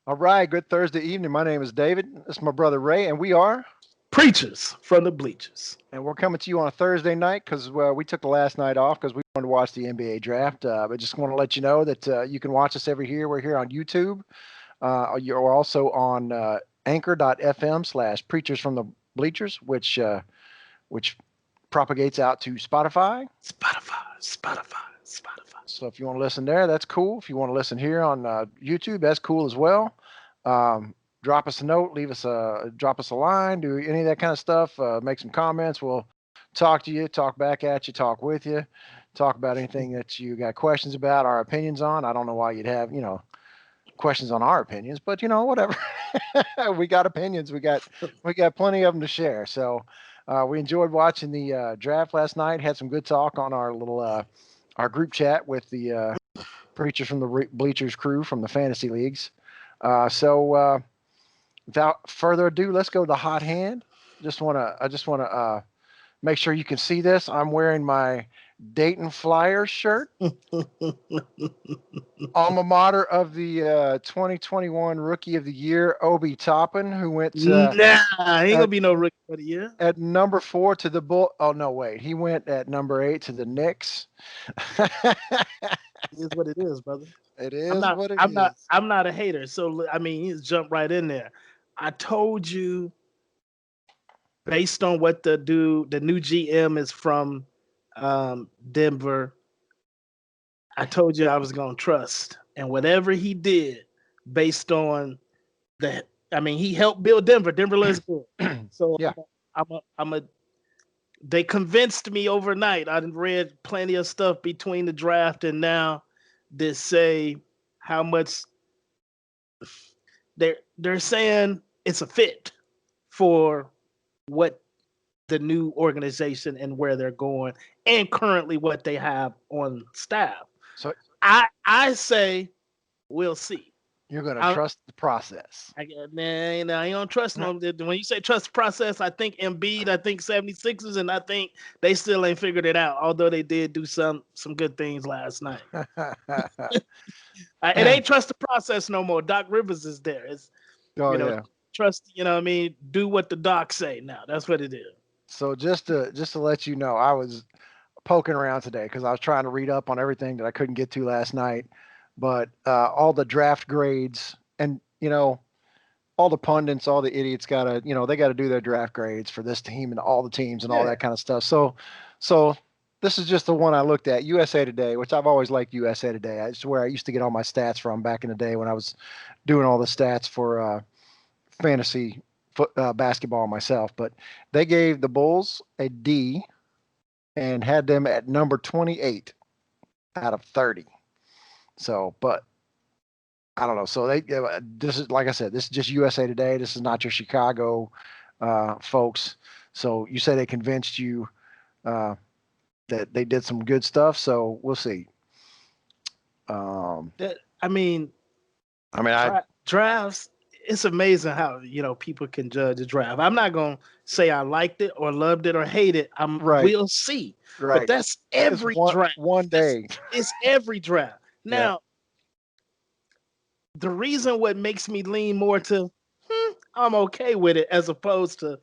All right, good Thursday evening. My name is David. This is my brother Ray, and Preachers from the bleachers. we're coming to you on a Thursday night because we took the last night off because we wanted to watch the NBA draft. But just want to let you know that you can watch us every here. We're here on YouTube. You're also on Anchor.fm/Preachers from the Bleachers, which propagates out to Spotify. Spotify. So if you want to listen there, that's cool. If you want to listen here on YouTube, that's cool as well. Um, Drop us a note, drop us a line, do any of that kind of stuff. Make some comments. We'll talk to you, talk back at you, talk with you, talk about anything that you got questions about, our opinions on. I don't know why you'd have questions on our opinions, but whatever. We got opinions. We got plenty of them to share. So we enjoyed watching the draft last night. Had some good talk on our little our group chat with the preachers from the Bleachers crew from the fantasy leagues. So without further ado, let's go to the hot hand. I just wanna make sure you can see this. I'm wearing my Dayton Flyers shirt, alma mater of the 2021 Rookie of the Year, Obi Toppin, who went Nah, ain't at, gonna be no rookie of the year. at number 4 to the Bull. Oh no, wait, he went at number 8 to the Knicks. It is what it is, brother. It I'm is not. what it I'm not. is. I'm not a hater. So I mean, he's jumped right in there. I told you based on what the new GM is from Denver. I told you I was gonna trust, and whatever he did, based on that, I mean, he helped build Denver. Denver looks good. So Yeah. I'm a. They convinced me overnight. I done read plenty of stuff between the draft and now that say how much they're saying it's a fit for what the new organization and where they're going and currently what they have on staff. So I say we'll see. you're gonna I, trust the process. man, I don't trust them. When you say trust the process, I think Embiid, I think 76ers, and I think they still ain't figured it out. Although they did do some good things last night. It ain't trust the process no more. Doc Rivers is there. It's Oh you know yeah. trust. You know what I mean. Do what the doc say now. That's what it is. So just to let you know, I was poking around today because I was trying to read up on everything that I couldn't get to last night. But all the draft grades and all the pundits, all the idiots gotta they got to do their draft grades for this team and all the teams and all Yeah. that kind of stuff. So this is just the one I looked at, USA Today, which I've always liked USA Today. It's where I used to get all my stats from back in the day when I was doing all the stats for fantasy basketball myself. But they gave the Bulls a D and had them at number 28 out of 30. So, but I don't know. So this is like I said, this is just USA Today. This is not your Chicago folks. So you say they convinced you uh, that they did some good stuff. So we'll see. Um, That I mean, I mean, I drafts. It's amazing how people can judge a draft. I'm not gonna say I liked it or loved it or hate it. right, We'll see. But right. that's It's every draft. one day. It's every draft. Yeah. Now, the reason what makes me lean more to I'm okay with it as opposed to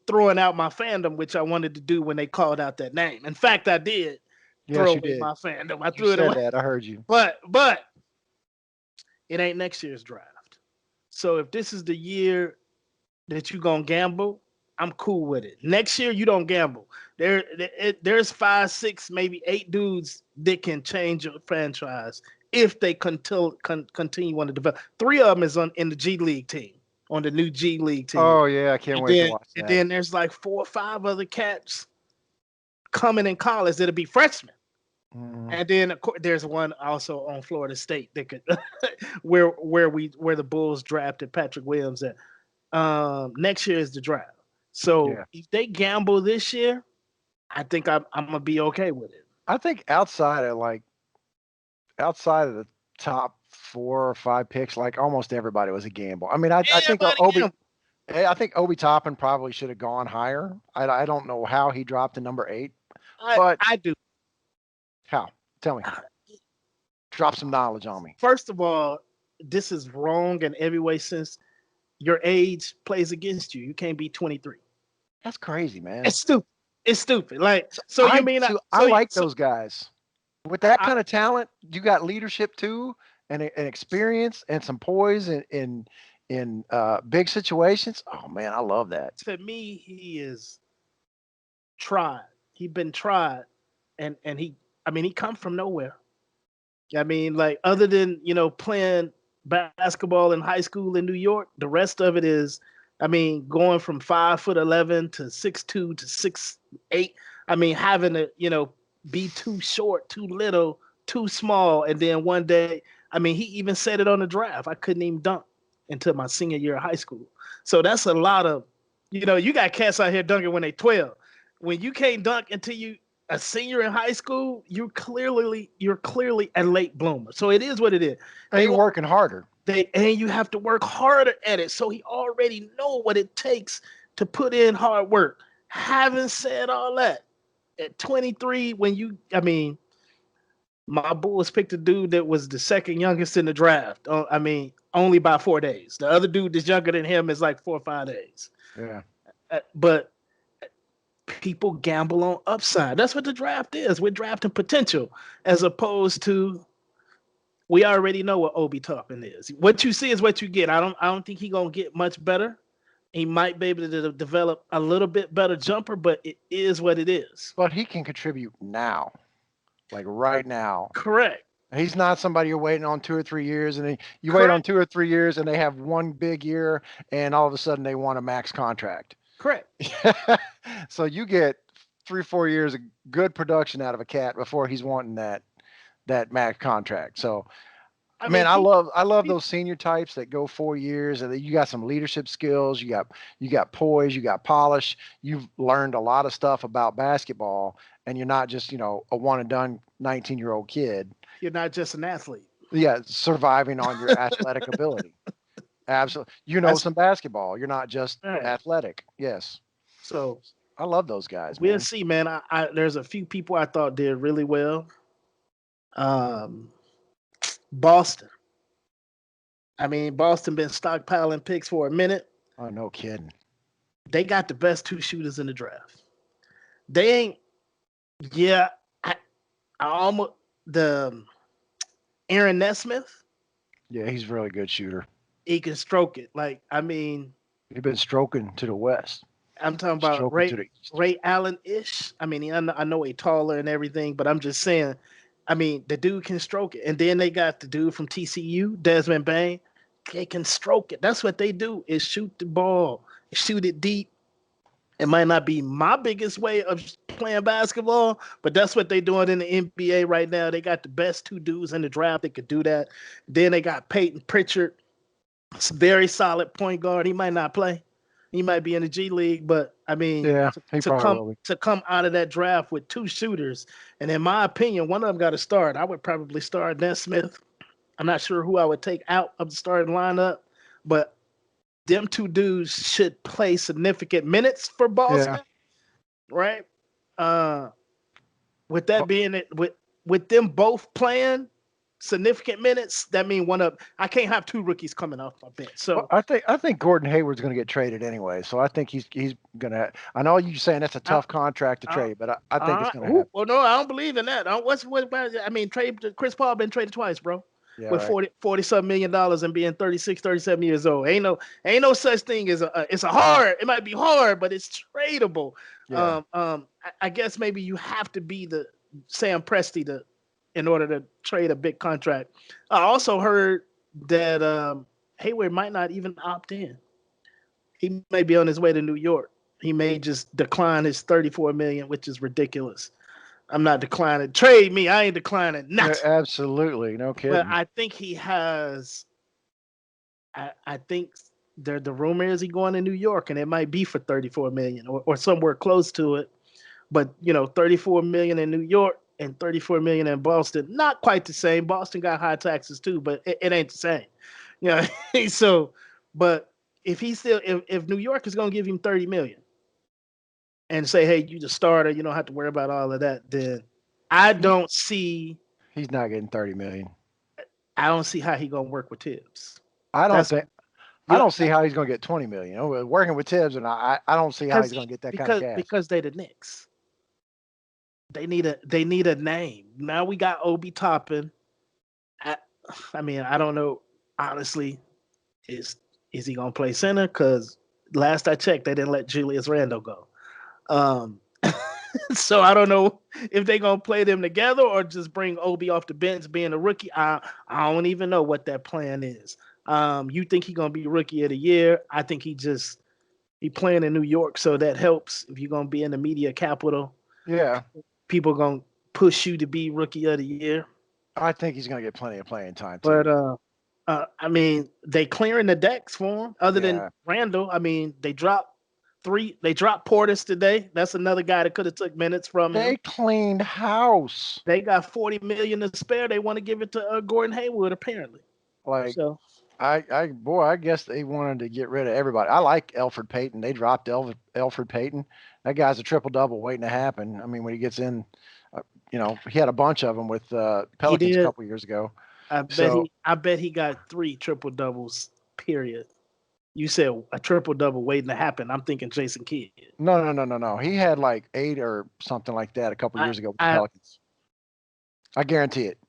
throwing out my fandom, which I wanted to do when they called out that name. In fact, I did Yes, throw you away did. my fandom. I You threw it said away. that. I heard you. But it ain't next year's draft. So if this is the year that you gonna gamble, I'm cool with it. Next year you don't gamble. There's five, six, maybe eight dudes that can change your franchise if they continue on to develop. Three of them is on in the G League team, on the new G League team, Oh yeah, I can't and wait to then watch and that. then there's like four or five other cats coming in college that'll be freshmen. Mm, And then of course, there's one also on Florida State that could where the Bulls drafted Patrick Williams at. Next year is the draft. So yeah, if they gamble this year, I think I'm gonna be okay with it. I think outside of the top 4 or 5 picks, like almost everybody was a gamble. I mean, I think Everybody gamble. I think Obi Toppin probably should have gone higher. I don't know how he dropped to number 8, I but I do. how? Tell me. Drop some knowledge on me. First of all, this is wrong in every way since your age plays against you. You can't be 23. That's crazy, man. It's stupid. It's stupid. Like, So so you mean I like so those guys with that I, kind of talent. You got leadership too, and experience, and some poise in big situations. Oh man, I love that. to me, he is tried. He been tried, and he, I mean, he come from nowhere. I mean, like other than playing basketball in high school in New York, the rest of it is, I mean, going from 5'11" to 6'2" to 6'8". I mean, having to be too short, too little, too small, and then one day, I mean, he even said it on the draft. I couldn't even dunk until my senior year of high school. So that's a lot of, you got cats out here dunking when they 12. When you can't dunk until you a senior in high school, you're clearly a late bloomer. So it is what it is. And you're working harder. And you have to work harder at it. So he already know what it takes to put in hard work. Having said all that, at 23, I mean, my Bulls picked a dude that was the second youngest in the draft. I mean, only by 4 days. The other dude that's younger than him is like 4 or 5 days. Yeah. But people gamble on upside. That's what the draft is. We're drafting potential as opposed to we already know what Obi Toppin is. What you see is what you get. I don't think he's gonna get much better. He might be able to develop a little bit better jumper, but it is what it is. But he can contribute now, like right now. Correct. He's not somebody you're waiting on 2 or 3 years, and you wait on Correct. 2 or 3 years, and they have one big year, and all of a sudden they want a max contract. Correct. So you get 3 or 4 years of good production out of a cat before he's wanting that max contract. So I man, mean, I love those senior types that go 4 years, and you got some leadership skills, you got poise, you got polish, you've learned a lot of stuff about basketball, and you're not just a one and done 19-year-old kid. you're not just an athlete. Yeah, surviving on your athletic ability. Absolutely, That's some basketball. You're not just right. athletic. Yes, So I love those guys, we'll man. see, man. There's a few people I thought did really well. Um, Boston. I mean, Boston been stockpiling picks for a minute. Oh, no kidding. They got the best two shooters in the draft. They ain't. Yeah, I almost the Aaron Nesmith. Yeah, he's a really good shooter. He can stroke it. Like, I mean, He's been stroking to the west, I'm talking about stroking to the east. Ray Allen ish. I mean, I know he's taller and everything, but I'm just saying. I mean, the dude can stroke it, and then they got the dude from TCU, Desmond Bain. They can stroke it. That's what they do: is shoot the ball, shoot it deep. It might not be my biggest way of playing basketball, but that's what they're doing in the NBA right now. They got the best two dudes in the draft that could do that. Then they got Peyton Pritchard, very solid point guard. He might not play. He might be in the G League, but I mean, Yeah, he probably will be. to come out of that draft with two shooters, and in my opinion, one of them got to start. I would probably start Nesmith. I'm not sure who I would take out of the starting lineup, but them two dudes should play significant minutes for Boston, Yeah. right? With that being it, with them both playing significant minutes, that mean I can't have two rookies coming off my bench. So Well, I think Gordon Hayward's going to get traded anyway. So I think he's going to. I know you're saying that's a tough contract to trade, but I think it's going to happen. Well, no, I don't believe in that. I mean, Chris Paul been traded twice, bro. Yeah, With right. 40-something million dollars and being 36, 37 years old. Ain't no such thing as it's a hard. It might be hard, but it's tradable. Yeah. I guess maybe you have to be the Sam Presti in order to trade a big contract. I also heard that Hayward might not even opt in. He may be on his way to New York. He may just decline his 34 million, which is ridiculous. I'm not declining. Trade me. I ain't declining nothing. Yeah, absolutely. No kidding. But I think he has. I think the rumor is he going to New York, and it might be for 34 million or somewhere close to it. But 34 million in New York and 34 million in Boston, not quite the same. Boston got high taxes too, but it ain't the same. So, but if New York is going to give him 30 million and say, hey, you the starter, you don't have to worry about all of that, then I don't see. He's not getting 30 million. I don't see how he gonna work with Tibbs. I don't That's think. I you don't see how he's going to get 20 million. You know, working with Tibbs, and I don't see how he's going to get that kind of cash. because they the Knicks. They need a name. Now we got Obi Toppin. I mean, I don't know. Honestly, is he gonna play center? Because last I checked, they didn't let Julius Randle go. Um, so I don't know if they're gonna play them together or just bring Obi off the bench being a rookie. I don't even know what that plan is. You think he's gonna be rookie of the year? I think he playing in New York, so that helps. If you're gonna be in the media capital, Yeah, people gonna push you to be rookie of the year. I think he's going to get plenty of playing time too. But I mean, they clearing the decks for him. Other than Yeah. Randall, I mean, they dropped Portis today. That's another guy that could have took minutes from They him. cleaned house. They got $40 million to spare. They want to give it to Gordon Hayward, apparently. Like So I guess they wanted to get rid of everybody. I like Elfrid Payton. They dropped Elfrid Payton. That guy's a triple double waiting to happen. I mean, when he gets in, you know, he had a bunch of them with Pelicans a did. couple years ago. I bet he got 3 triple doubles. Period. You said a triple double waiting to happen. I'm thinking Jason Kidd. No. He had like 8 or something like that a couple years ago with the Pelicans. I guarantee it.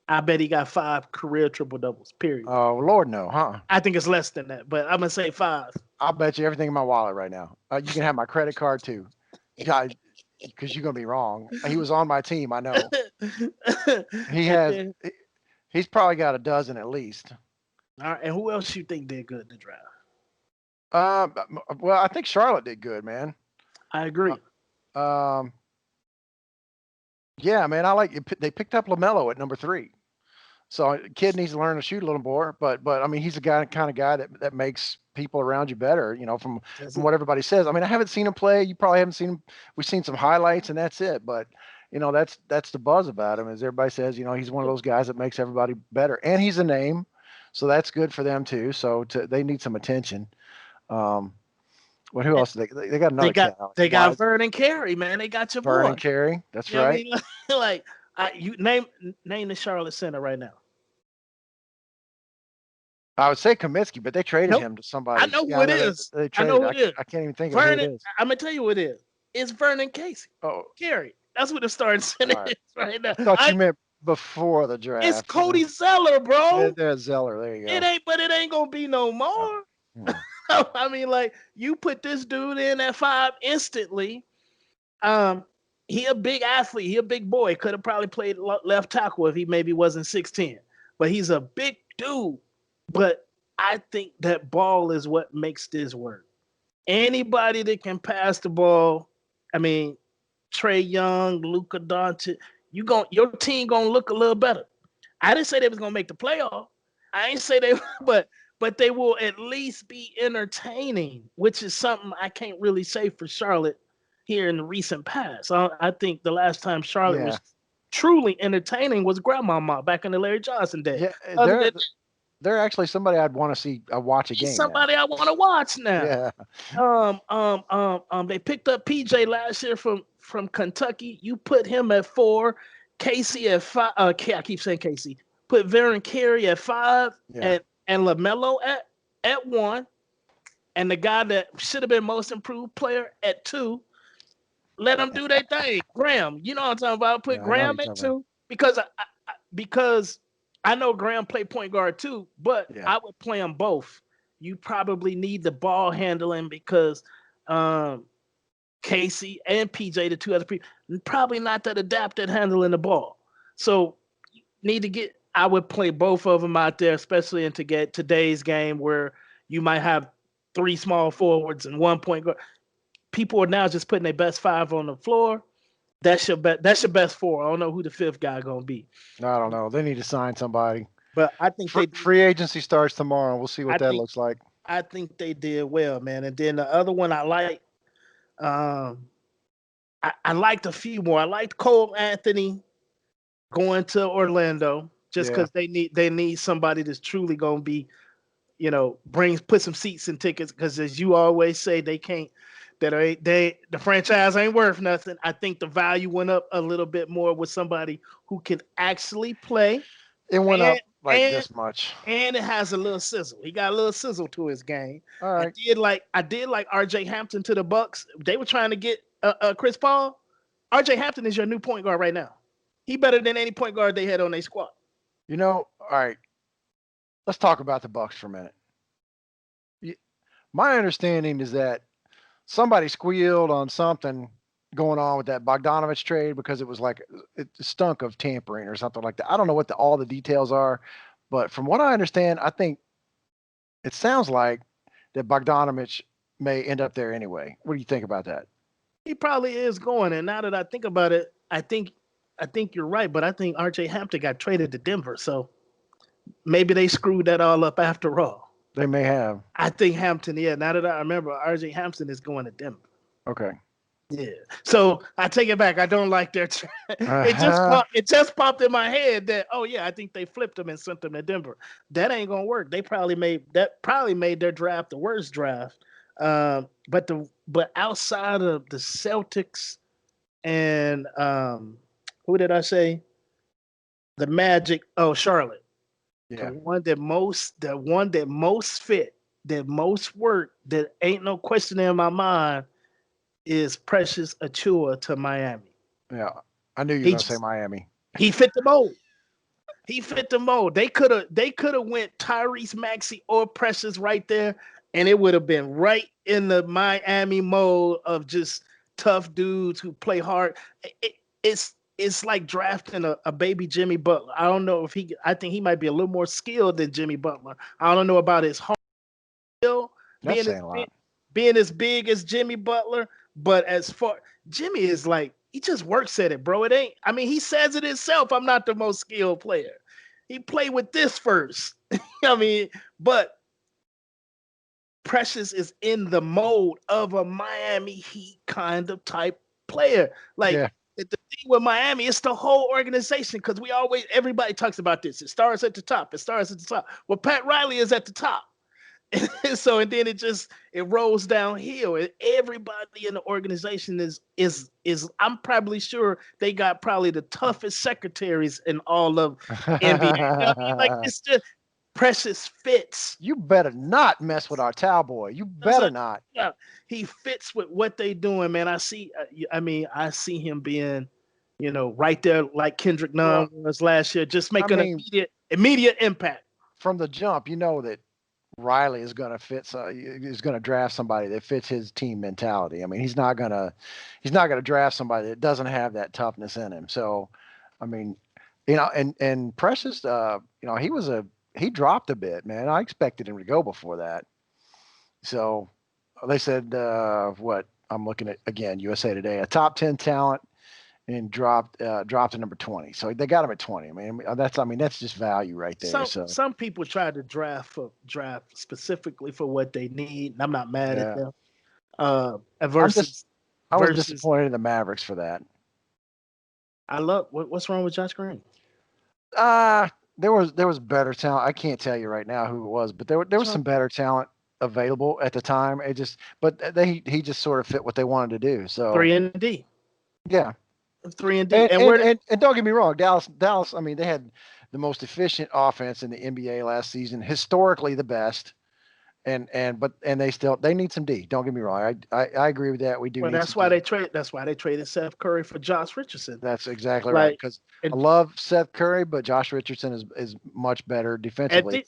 I bet he got 5 career triple doubles. Period. Oh Lord, no, huh? I think it's less than that, but I'm gonna say 5. I'll bet you everything in my wallet right now. You can have my credit card too, because you're gonna be wrong. He was on my team, I know. He has. He's probably got a dozen at least. All right, and who else you think did good in the draft? Well, I think Charlotte did good, man. I agree. Yeah, man, I like it. They picked up LaMelo at number 3. So kid needs to learn to shoot a little more, but I mean, he's a kind of guy that makes people around you better, you know, from what everybody says. I mean, I haven't seen him play. You probably haven't seen him. We've seen some highlights and that's it. But you know, that's the buzz about him, as everybody says, you know, he's one of those guys that makes everybody better, and he's a name, so that's good for them too. So they need some attention. Well, who else? They got another. They got Vernon Carey, man. They got your Vernon boy. Carey. That's right. I mean? Like you name the Charlotte center right now. I would say Kaminsky, but they traded him to somebody. I know who it is. I know who it is. I can't even think of who it is. I'm gonna tell you who it is. It's Vernon Casey. Oh, Carey. That's what the starting center is right now. I thought you meant before the draft. It's Cody Zeller, bro. There's Zeller. There you go. But it ain't gonna be no more. I mean, like, you put this dude in at 5 instantly. He a big athlete. He a big boy. Could have probably played left tackle if he maybe wasn't 6'10". But he's a big dude. But I think that ball is what makes this work. Anybody that can pass the ball, I mean, Trae Young, Luka Doncic, your team gonna look a little better. I didn't say they was gonna make the playoff. I ain't say they, but they will at least be entertaining, which is something I can't really say for Charlotte here in the recent past. I think the last time Charlotte was truly entertaining was Grandmama back in the Larry Johnson days. Yeah, they're actually somebody I'd want to see watch a game. Somebody I want to watch now. Yeah. They picked up PJ last year from Kentucky. You put him at 4, Casey at 5. I keep saying Casey. Put Vernon Carey at 5, and LaMelo at 1, and the guy that should have been most improved player at 2. Let them do their thing. Graham, you know what I'm talking about? Put Graham at 2 because I know Graham played point guard too, but I would play them both. You probably need the ball handling because Casey and PJ, the 2 other people, probably not that adept at handling the ball. So I would play both of them out there, especially in today's game where you might have 3 small forwards and 1 point guard. People are now just putting their best 5 on the floor. That's your best 4. I don't know who the 5th guy gonna be. I don't know. They need to sign somebody. But I think free agency starts tomorrow. We'll see what that looks like. I think they did well, man. And then the other one I like, I liked a few more. I liked Cole Anthony going to Orlando just because they need somebody that's truly gonna be, you know, put some seats and tickets. Because as you always say, they can't. The franchise ain't worth nothing. I think the value went up a little bit more with somebody who can actually play. It went up. like and this much. and it has a little sizzle. He got a little sizzle to his game. All right. I did like RJ Hampton to the Bucks. They were trying to get Chris Paul. RJ Hampton is your new point guard right now. He better than any point guard they had on their squad. All right. Let's talk about the Bucks for a minute. My understanding is that somebody squealed on something going on with that Bogdanovich trade because it was like it stunk of tampering or something like that. I don't know what all the details are, but from what I understand, I think it sounds like that Bogdanovich may end up there anyway. What do you think about that? He probably is going. And now that I think about it, I think you're right. But I think RJ Hampton got traded to Denver, so maybe they screwed that all up after all. They may have. I think Hampton. Yeah. Now that I remember, RJ Hampton is going to Denver. Okay. Yeah. So I take it back. I don't like their. It just popped in my head that I think they flipped them and sent them to Denver. That ain't gonna work. They probably made their draft the worst draft. But outside of the Celtics and who did I say? The Magic. Oh, Charlotte. Yeah. The one that most fit, that most worked, that ain't no question in my mind is Precious Achua to Miami. Yeah. I knew you were gonna say Miami. He fit the mold. He fit the mold. They could have went Tyrese Maxey or Precious right there, and it would have been right in the Miami mold of just tough dudes who play hard. It's like drafting a baby Jimmy Butler. I don't know if I think he might be a little more skilled than Jimmy Butler. I don't know about his hard skill being as big as Jimmy Butler, but as far Jimmy is like, he just works at it, bro. It ain't. I mean, he says it himself. I'm not the most skilled player. He played with this first. I mean, but Precious is in the mode of a Miami Heat kind of type player. Like the thing with Miami, it's the whole organization because everybody talks about this. It starts at the top. Well, Pat Riley is at the top. And then it rolls downhill. And everybody in the organization is I'm probably sure they got probably the toughest secretaries in all of NBA. Like it's just Precious fits. You better not mess with our towel boy. You better not. Yeah, he fits with what they doing, man. I see him being, right there like Kendrick Nunn was last year, just making an immediate impact. From the jump, you know that Riley is going to is going to draft somebody that fits his team mentality. I mean, he's not going to draft somebody that doesn't have that toughness in him. So, I mean, and Precious, he dropped a bit, man. I expected him to go before that. So they said, what I'm looking at again, USA Today, a top 10 talent and dropped to number 20. So they got him at 20. I mean, that's just value right there. Some people try to draft specifically for what they need, and I'm not mad at them. I was disappointed in the Mavericks for that. I love what's wrong with Josh Green? There was better talent. I can't tell you right now who it was, but there was some better talent available at the time. He just sort of fit what they wanted to do. So 3-and-D. Yeah. 3-and-D. And don't get me wrong, Dallas, I mean, they had the most efficient offense in the NBA last season, historically the best. But they need some D. Don't get me wrong. I agree with that. We do. Well, that's why they traded Seth Curry for Josh Richardson. That's exactly right. Because I love Seth Curry, but Josh Richardson is much better defensively.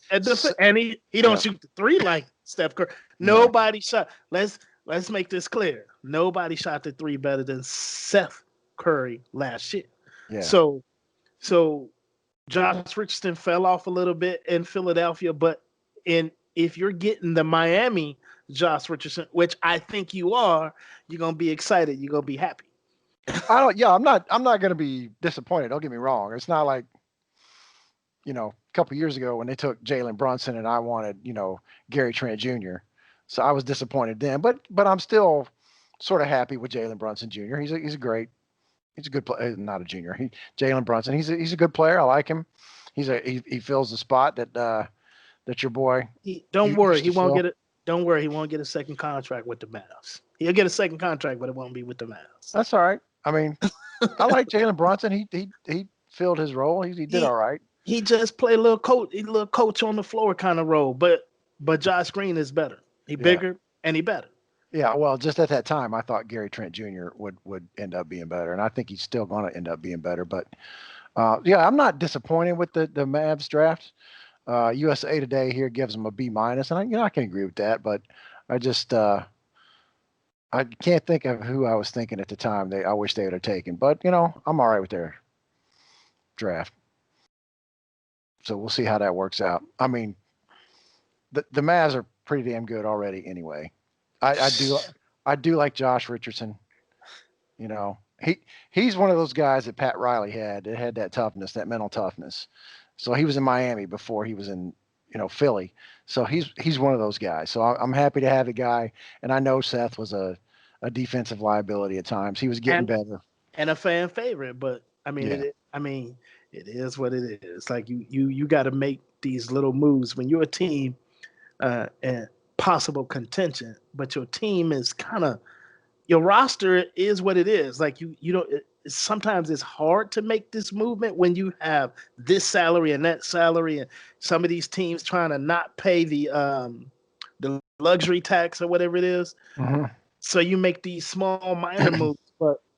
And he don't shoot the three like Steph Curry. Nobody shot. Let's make this clear. Nobody shot the three better than Seth Curry last year. Yeah. So Josh Richardson fell off a little bit in Philadelphia, but if you're getting the Miami Josh Richardson, which I think you are, you're gonna be excited. You're gonna be happy. I'm not gonna be disappointed. Don't get me wrong. It's not like, a couple years ago when they took Jalen Brunson and I wanted, Gary Trent Jr. So I was disappointed then, but I'm still sort of happy with Jalen Brunson Jr. He's a good player, not a junior. Jalen Brunson. He's a good player. I like him. He fills the spot that your boy. Don't worry, he won't get it. Don't worry, he won't get a second contract with the Mavs. He'll get a second contract, but it won't be with the Mavs. That's all right. I mean, I like Jalen Brunson. He filled his role. He did all right. he just play a little coach on the floor kind of role. But Josh Green is better. He Yeah. bigger and he better. Yeah, well, just at that time, I thought Gary Trent Jr. would end up being better, and I think he's still going to end up being better. But yeah, I'm not disappointed with the Mavs draft. USA Today here gives them a B minus, and I can agree with that. But I just I can't think of who I was thinking at the time. I wish they would have taken, but I'm all right with their draft. So we'll see how that works out. I mean, the Mavs are pretty damn good already anyway. I do like Josh Richardson. He's one of those guys that Pat Riley had that had that toughness, that mental toughness. So he was in Miami before he was in Philly. So he's one of those guys. So I'm happy to have the guy. And I know Seth was a defensive liability at times. He was getting better and a fan favorite. But I mean, it is what it is. Like you got to make these little moves when you're a team and possible contention, but your team is kind of your roster is what it is. Like you don't. Sometimes it's hard to make this movement when you have this salary and that salary, and some of these teams trying to not pay the luxury tax or whatever it is. Mm-hmm. So you make these small minor moves,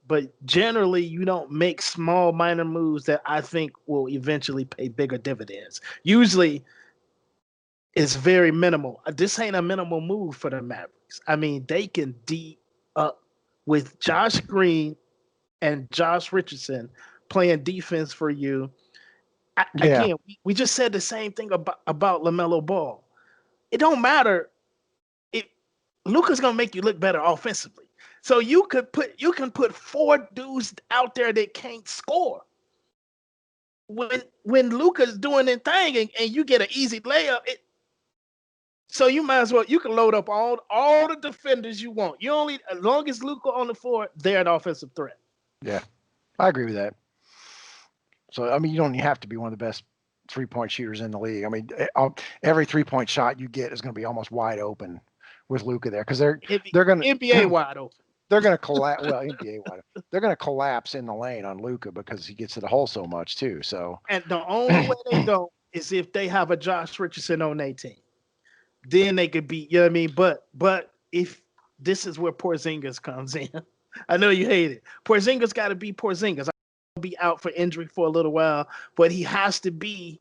but generally you don't make small minor moves that I think will eventually pay bigger dividends. Usually it's very minimal. This ain't a minimal move for the Mavericks. I mean, they can D up with Josh Green and Josh Richardson playing defense for you. Again, we just said the same thing about LaMelo Ball. It don't matter. Luka's gonna make you look better offensively. So you can put 4 dudes out there that can't score. When Luka's doing their thing and you get an easy layup, so you might as well you can load up all the defenders you want. You only as long as Luka on the floor, they're an offensive threat. Yeah, I agree with that. So I mean, you don't have to be one of the best 3-point shooters in the league. I mean, every 3-point shot you get is going to be almost wide open with Luka there because they're going to NBA wide open. They're going to collapse. Well, NBA wide open. They're going to collapse in the lane on Luka because he gets to the hole so much too. So and the only way they don't is if they have a Josh Richardson on their team. Then they could be, you know what I mean? But if this is where Porzingis comes in, I know you hate it. Porzingis got to be Porzingis. I'll be out for injury for a little while, but he has to be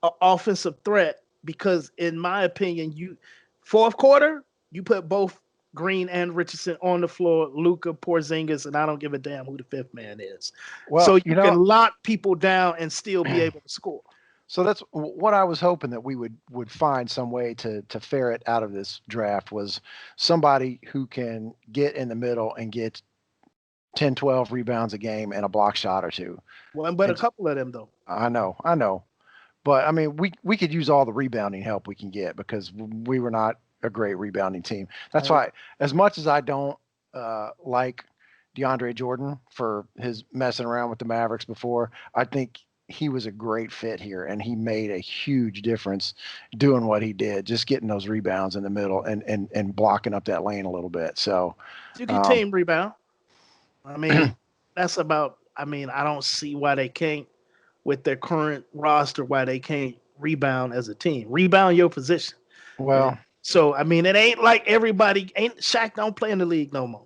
an offensive threat because, in my opinion, fourth quarter you put both Green and Richardson on the floor, Luka, Porzingis, and I don't give a damn who the fifth man is. Well, so you can lock people down and still be able to score. So that's what I was hoping that we would find some way to ferret out of this draft was somebody who can get in the middle and get 10, 12 rebounds a game and a block shot or two. Well, but a couple of them though. I know. But I mean, we could use all the rebounding help we can get because we were not a great rebounding team. That's why, as much as I don't like DeAndre Jordan for his messing around with the Mavericks before, I think he was a great fit here and he made a huge difference doing what he did, just getting those rebounds in the middle and blocking up that lane a little bit. So you can team rebound. I mean, that's about, I mean, I don't see why they can't with their current roster, why they can't rebound as a team, rebound your position. Well, so, I mean, it ain't like Shaq don't play in the league no more.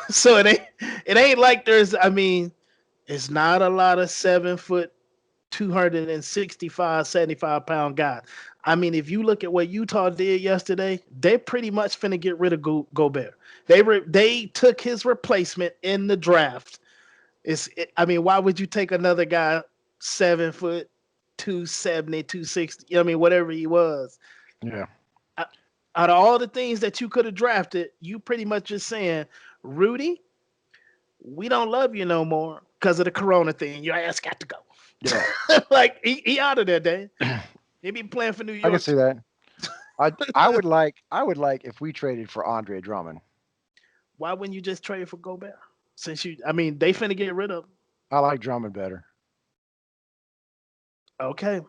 So it ain't like it's not a lot of 7 foot, 265, 75 pound guys. I mean, if you look at what Utah did yesterday, they pretty much finna get rid of Gobert. They took his replacement in the draft. Why would you take another guy 7 foot, 270, 260? You know what I mean, whatever he was. Yeah. Out of all the things that you could have drafted, you pretty much just saying, Rudy, we don't love you no more because of the corona thing. Your ass got to go. Yeah. Like he out of there, Dan. He be playing for New York. I can see that. I would like if we traded for Andre Drummond. Why wouldn't you just trade for Gobert? Since they finna get rid of him. I like Drummond better. Okay.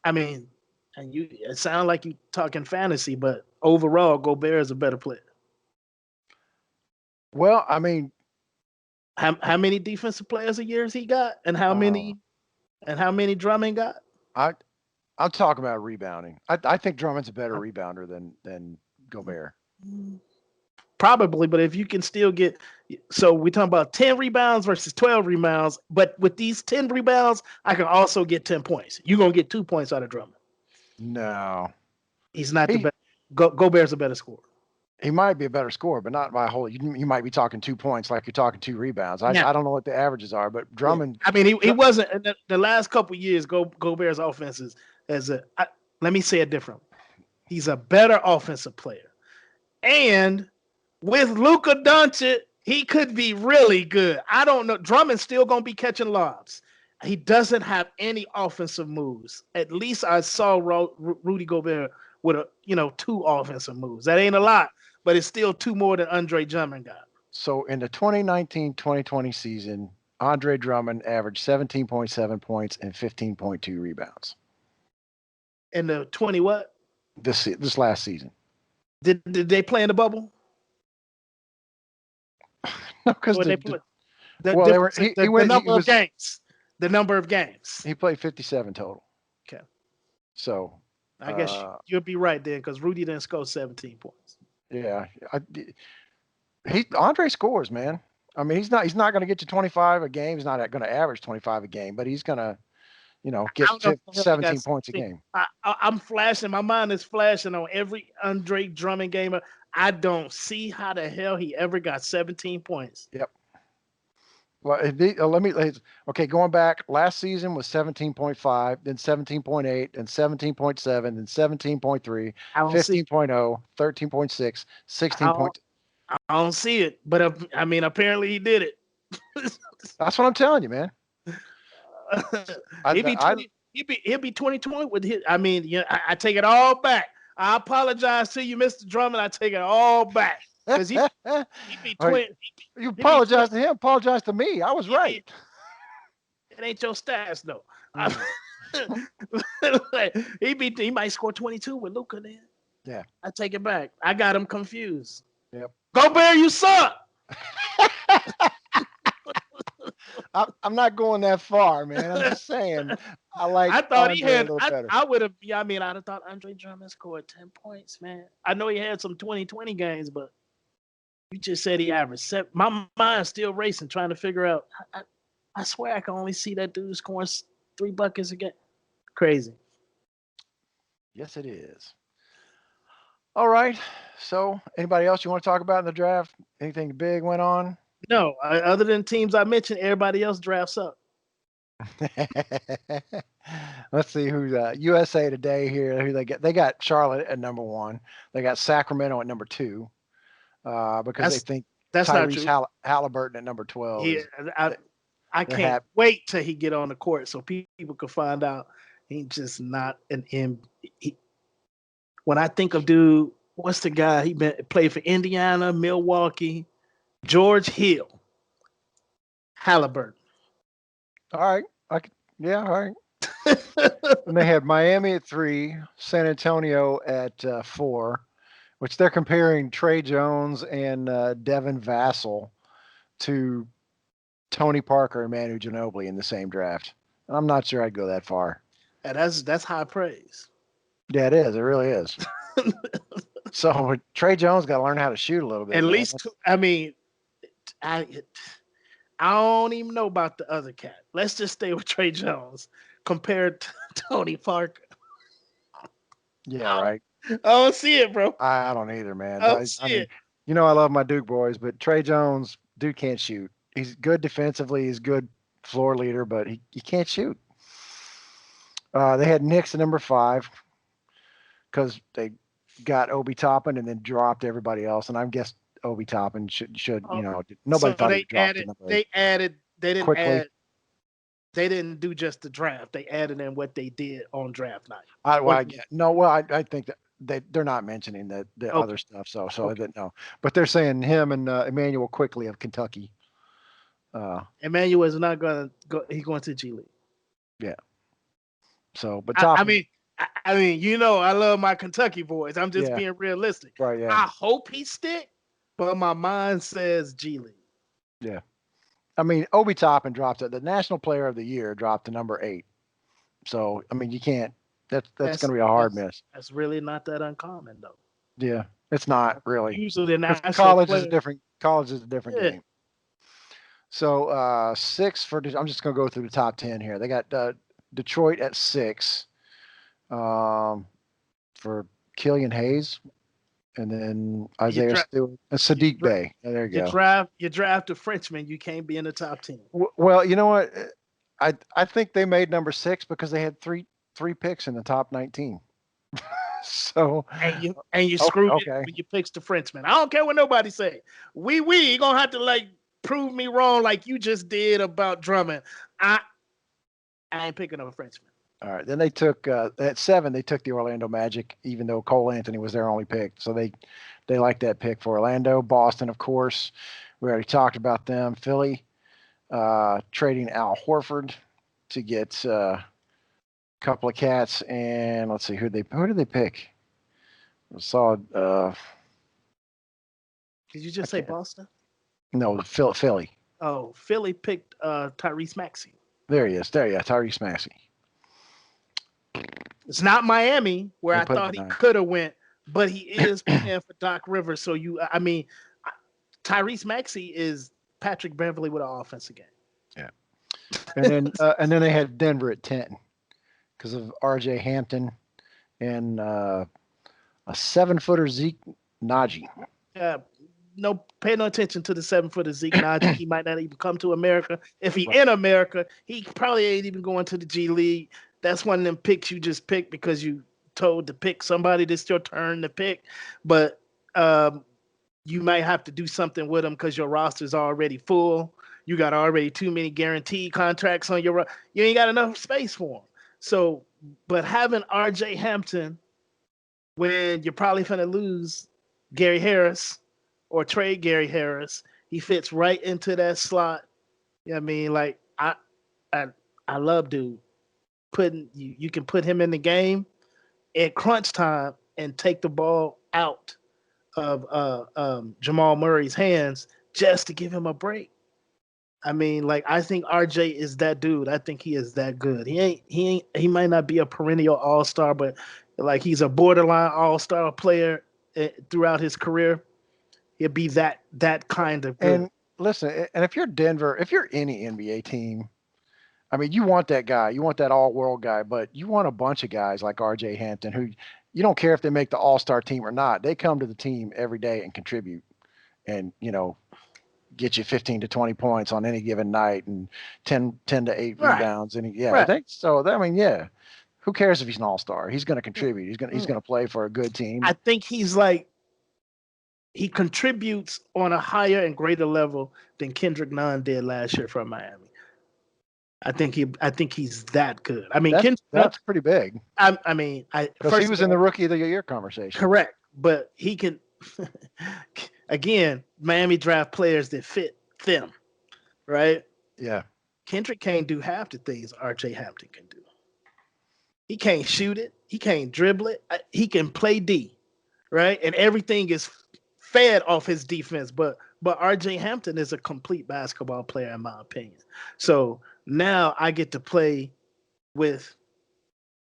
I mean, and it sounds like you talking fantasy, but overall, Gobert is a better player. Well, I mean, how many defensive players a year has he got, and how many And how many Drummond got? I'm talking about rebounding. I think Drummond's a better rebounder than Gobert. Probably, but if you can still get, so we're talking about 10 rebounds versus 12 rebounds, but with these 10 rebounds, I can also get 10 points. You're going to get 2 points out of Drummond. No. He's not the best. Gobert's a better scorer. He might be a better scorer, but not by a whole. You might be talking 2 points like you're talking 2 rebounds. I don't know what the averages are, but Drummond. Yeah. I mean, he wasn't in the last couple of years. Gobert's offense is let me say it different. He's a better offensive player, and with Luka Doncic, he could be really good. I don't know. Drummond's still gonna be catching lobs. He doesn't have any offensive moves. At least I saw Rudy Gobert with 2 offensive moves. That ain't a lot, but it's still 2 more than Andre Drummond got. So in the 2019-2020 season, Andre Drummond averaged 17.7 points and 15.2 rebounds. In the 20 what? This last season. Did they play in the bubble? No, because the number of games. He played 57 total. Okay. So I guess you'll be right then, because Rudy didn't score 17 points. Yeah, Andre scores, man. I mean, he's not going to get to 25 a game. He's not going to average 25 a game, but he's going to, get 17 points a game. I'm flashing. My mind is flashing on every Andre Drummond gamer. I don't see how the hell he ever got 17 points. Yep. Well, okay, going back, last season was 17.5, then 17.8, then 17.7, then 17.3, 15.0, 13.6, 16. I don't see it, but I mean, apparently he did it. That's what I'm telling you, man. He'll be 2020 with his. I mean, I take it all back. I apologize to you, Mr. Drummond. I take it all back. Because he'd be 20. You apologize to him, apologize to me. I was right. It ain't your stats, though. He might score 22 with Luka then. Yeah. I take it back. I got him confused. Yep. Gobert, you suck. I'm not going that far, man. I'm just saying. I thought he had. I would have. Yeah, I mean, I'd have thought Andre Drummond scored 10 points, man. I know he had some 2020 games, but you just said he averaged 7. My mind's still racing, trying to figure out. I swear I can only see that dude scoring 3 buckets a game. Crazy. Yes, it is. All right. So, anybody else you want to talk about in the draft? Anything big went on? No, other than teams I mentioned, everybody else drafts up. Let's see who's USA Today here. Who they get? They got Charlotte at number 1. They got Sacramento at number 2 because they think that's Tyrese not true. Halliburton at number 12. Yeah, I can't wait till he get on the court so people can find out he's just not an when I think of dude, what's the guy? He played for Indiana, Milwaukee, George Hill, Halliburton. All right. All right. And they had Miami at 3, San Antonio at 4, which they're comparing Trey Jones and Devin Vassell to Tony Parker and Manu Ginobili in the same draft. And I'm not sure I'd go that far. And that's high praise. Yeah, it is. It really is. So Trey Jones got to learn how to shoot a little bit. At least, I mean, I don't even know about the other cat. Let's just stay with Trey Jones compared to Tony Parker. Yeah, right. I don't see it, bro. I don't either, man. I mean, I love my Duke boys, but Trey Jones, dude can't shoot. He's good defensively. He's good floor leader, but he can't shoot. They had Knicks at number 5 because they got Obi Toppin and then dropped everybody else. And I guess Obi Toppin should nobody thought he dropped the number 8. They didn't do just the draft. They added in what they did on draft night. I think that they're not mentioning the other stuff. So I didn't know. But they're saying him and Emmanuel Quickly of Kentucky. Emmanuel is not going to go. He's going to G League. Yeah. So, but I mean, I love my Kentucky boys. I'm just being realistic. Right. Yeah. I hope he stick, but my mind says G League. Yeah. I mean, Obi Toppin dropped it. The National Player of the Year dropped to number 8 So I mean, you can't. That's That's going to be a hard that's miss. that's really not that uncommon though. Yeah, it's not really Usually the because national college is a player. different. College is a different Yeah. game. So 6 for. I'm just going to go through the top 10 here. They got Detroit at 6 for Killian Hayes, and then You Isaiah draft Stewart and you, Sadiq dra- Bey. There you go. you draft a Frenchman, you can't be in the top 10. Well, you know what? I think they made number 6 because they had three picks in the top 19. So And you okay, screwed it okay. when you picked the Frenchman. I don't care what nobody say. You gonna have to like prove me wrong like you just did about Drummond. I I ain't picking a Frenchman. All right. Then they took at 7. They took the Orlando Magic, even though Cole Anthony was their only pick. So they liked that pick for Orlando. Boston, of course, we already talked about them. Philly trading Al Horford to get a couple of cats, and let's see who did they pick? I saw Did you I just say can't. Boston? No, Philly. Oh, Philly picked Tyrese Maxey. There he is. There, yeah, Tyrese Maxey. It's not Miami where They I put him thought at he 9. could have went, but he is playing for Doc Rivers. So I mean, Tyrese Maxey is Patrick Beverly with an offensive game. Yeah. And then they had Denver at 10 because of R.J. Hampton and a 7-footer Zeke Naji. Yeah, no, pay no attention to the 7-footer Zeke Naji. He might not even come to America. If he Right. in America, he probably ain't even going to the G League. That's one of them picks you just picked because you told to pick somebody. This your turn to pick, but you might have to do something with him because your roster's already full. You got already too many guaranteed contracts on your. You ain't got enough space for him. So, but having R.J. Hampton when you're probably going to lose Gary Harris or trade Gary Harris, he fits right into that slot. You know what I mean? Like I I love dude. Putting you can put him in the game at crunch time and take the ball out of Jamal Murray's hands just to give him a break. I mean, like I think RJ is that dude. I think he is that good. He might not be a perennial all-star, but like he's a borderline all-star player throughout his career. He'll be that kind of good. And listen, and if you're Denver, if you're any NBA team, I mean, you want that guy, you want that all-world guy, but you want a bunch of guys like R.J. Hampton who you don't care if they make the All-Star team or not. They come to the team every day and contribute, and get you 15 to 20 points on any given night and 10 to 8 Right. rebounds. And yeah, Right. I mean, yeah. Who cares if he's an all-star? He's going to contribute. He's going to play for a good team. I think he's like he contributes on a higher and greater level than Kendrick Nunn did last year from Miami. I think he's that good. I mean, that's pretty big. I mean, because he was in the rookie of the year conversation. Correct, but he can. Again, Miami draft players that fit them, right? Yeah. Kendrick can't do half the things R.J. Hampton can do. He can't shoot it. He can't dribble it. He can play D, right? And everything is fed off his defense. But R.J. Hampton is a complete basketball player, in my opinion. So now I get to play with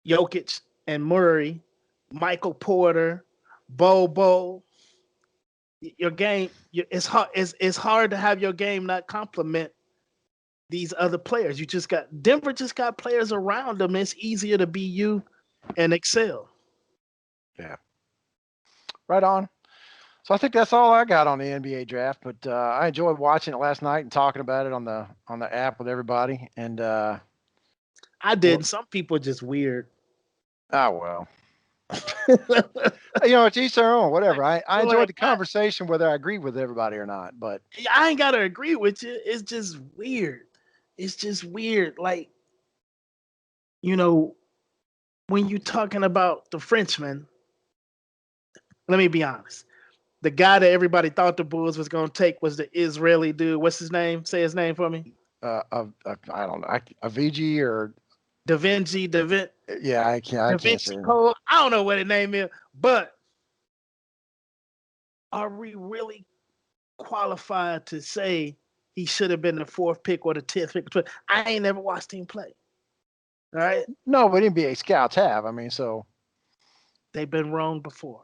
Jokic and Murray, Michael Porter, Bobo. Your game, it's hard. It's hard to have your game not complement these other players. Denver just got players around them. It's easier to be you and excel. Yeah. Right on. So I think that's all I got on the NBA draft, but I enjoyed watching it last night and talking about it on the app with everybody. And I did. Well, some people just weird. Oh well. It's each their own. Whatever. I enjoyed the conversation, whether I agree with everybody or not. But I ain't gotta agree with you. It's just weird. It's just weird. Like, when you're talking about the Frenchman, let me be honest. The guy that everybody thought the Bulls was gonna take was the Israeli dude. What's his name? Say his name for me. I don't know. Avicii or DaVinci. Yeah, I can't say. Cole. I don't know what his name is, but are we really qualified to say he should have been the 4th pick or the 10th pick? I ain't never watched him play. right? No, but NBA scouts have. I mean, so They've been wrong before.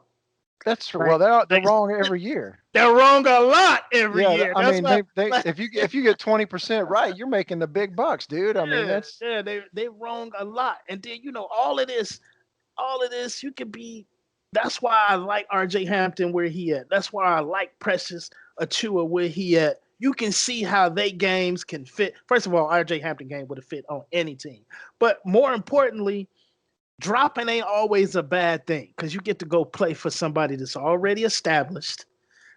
that's true. Like, Well, they're like wrong every year. they're wrong a lot every Yeah, year. I That's mean, why, they like, if you get 20% right, you're making the big bucks, dude. I mean, yeah, that's yeah, they wrong a lot. And then all of this, you could be. That's why I like R.J. Hampton where he at. That's why I like Precious Achua where he at. You can see how they games can fit. First of all, R.J. Hampton game would have fit on any team. But more importantly, dropping ain't always a bad thing because you get to go play for somebody that's already established,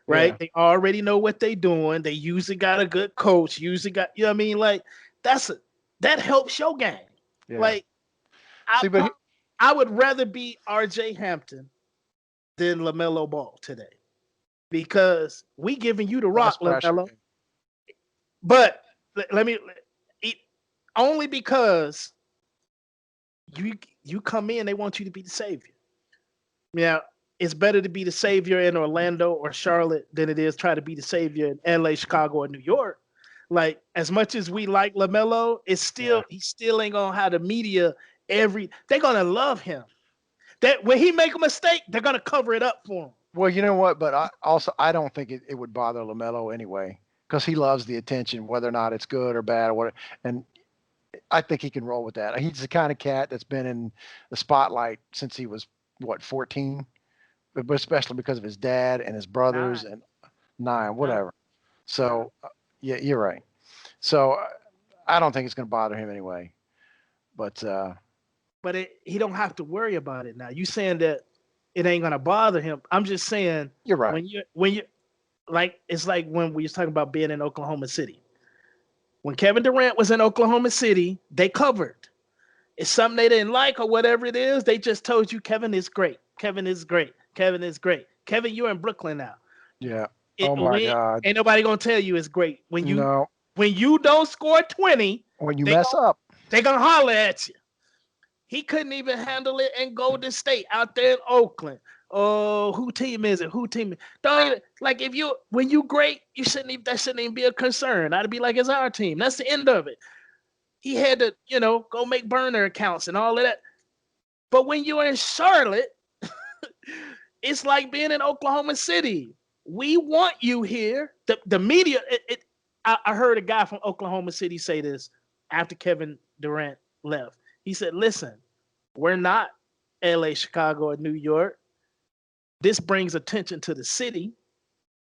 yeah. right? They already know what they doing. They usually got a good coach. Usually got, you know what I mean? Like that's a, that helps your game. Yeah. Like I See, but I would rather be R.J. Hampton than LaMelo Ball today because we giving you the less rock, pressure. LaMelo. But let me only because you come in, they want you to be the savior. Yeah, it's better to be the savior in Orlando or Charlotte than it is try to be the savior in LA, Chicago, or New York. Like as much as we like LaMelo, it's Yeah. still he still ain't gonna have the media they're gonna love him. That when he make a mistake, they're gonna cover it up for him. Well, you know what? But I don't think it would bother Lamelo anyway because he loves the attention, whether or not it's good or bad or what. And I think he can roll with that. He's the kind of cat that's been in the spotlight since he was what 14, but especially because of his dad and his brothers Nine. and 9, Nine. whatever. So yeah, you're right. So I don't think it's going to bother him anyway. But But he don't have to worry about it now. You saying that it ain't gonna bother him? I'm just saying you're right. when you like it's like when we was talking about being in Oklahoma City. When Kevin Durant was in Oklahoma City, they covered. It's something they didn't like or whatever it is. They just told you Kevin is great. Kevin is great. Kevin is great. Kevin, you're in Brooklyn now. Yeah. Oh my We God. ain't nobody gonna tell you it's great. No. When you don't score 20, When you they mess gon' up. they gonna holler at you. He couldn't even handle it in Golden State out there in Oakland. Oh, who team is it? Who team? Don't even like if you when you great, you shouldn't even that shouldn't even be a concern. I'd be like, it's our team. That's the end of it. He had to, go make burner accounts and all of that. But when you're in Charlotte, it's like being in Oklahoma City. We want you here. The media. I heard a guy from Oklahoma City say this after Kevin Durant left. He said, "Listen, we're not L.A., Chicago, or New York. This brings attention to the city.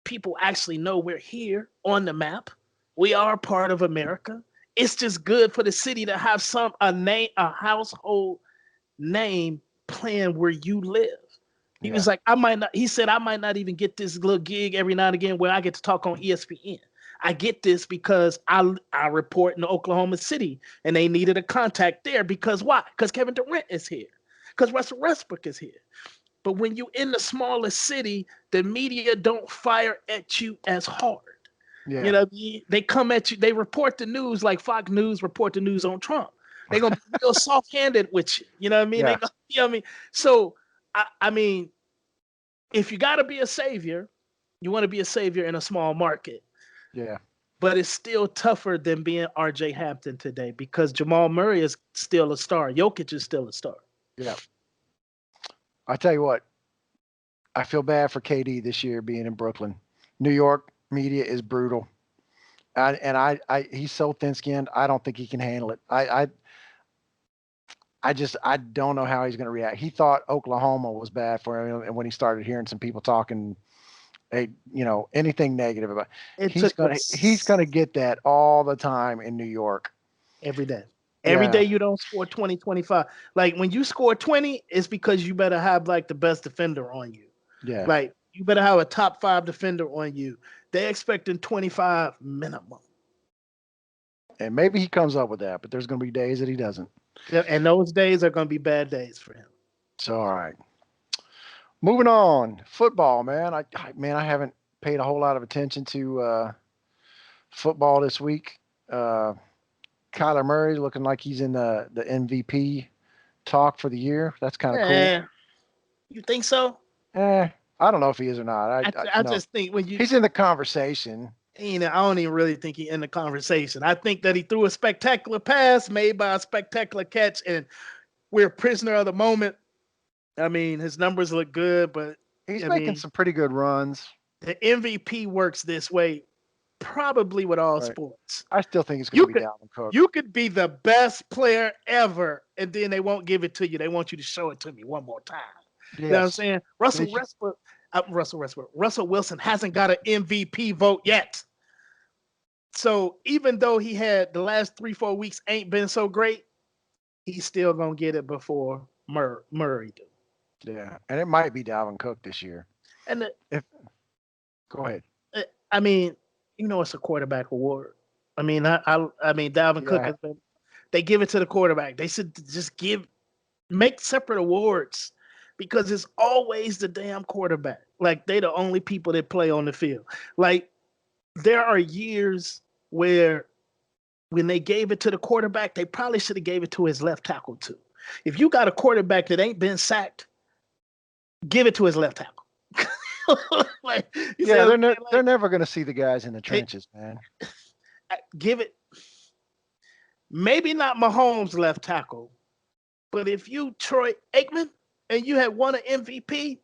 People actually know we're here on the map. We are part of America. It's just good for the city to have a household name playing where you live." He Yeah. was like, he said, I might not even get this little gig every now and again where I get to talk on ESPN. I get this because I report in Oklahoma City and they needed a contact there because why? Because Kevin Durant is here. Because Russell Westbrook is here. But when you in the smallest city, the media don't fire at you as hard. You Yeah. know, they come at you, they report the news like Fox News report the news on Trump. They're gonna be real soft-handed with you. You know what I mean? Yeah. You know what I mean? So I mean, if you gotta be a savior, you want to be a savior in a small market. Yeah. But it's still tougher than being RJ Hampton today because Jamal Murray is still a star. Jokic is still a star. Yeah. I tell you what, I feel bad for KD this year being in Brooklyn. New York media is brutal. He's so thin-skinned. I don't think he can handle it. I don't know how he's going to react. He thought Oklahoma was bad for him, and when he started hearing some people talking, anything negative about, It he's took gonna get that all the time in New York. every day. Every Yeah, day you don't score 20, 25. Like when you score 20, it's because you better have like the best defender on you. yeah, Like you better have a top 5 defender on you. They're expecting 25 minimum. and maybe he comes up with that, but there's gonna be days that he doesn't. Yeah, and those days are going to be bad days for him. So all right, moving on. Football, man. I haven't paid a whole lot of attention to football this week. Uh, Kyler Murray looking like he's in the MVP talk for the year. That's kind of cool. Yeah, you think so? I don't know if he is or not. I just think when you he's in the conversation. I don't even really think he's in the conversation. I think that he threw a spectacular pass made by a spectacular catch, and we're a prisoner of the moment. I mean, his numbers look good, but He's I making mean, some pretty good runs. the MVP works this way, probably with all Right. sports. I still think it's going You to be could Dalvin Cook. you could be the best player ever, and then they won't give it to you. They want you to show it to me one more time. You know what I'm Yes. saying? They Russell Wilson hasn't got an MVP vote yet. So even though he had the last 3-4 weeks ain't been so great, he's still gonna get it before Murray do. Yeah, and it might be Dalvin Cook this year. And If Go ahead. I mean, it's a quarterback award. I mean, I mean, Dalvin Cook Yeah, has been. They give it to the quarterback. They should just make separate awards because it's always the damn quarterback. Like they the only people that play on the field. Like there are years where when they gave it to the quarterback, they probably should have gave it to his left tackle too. If you got a quarterback that ain't been sacked, give it to his left tackle. Like, yeah, they're never going to see the guys in the trenches, man. Give it. Maybe not Mahomes left tackle, but if you Troy Aikman and you had won an MVP,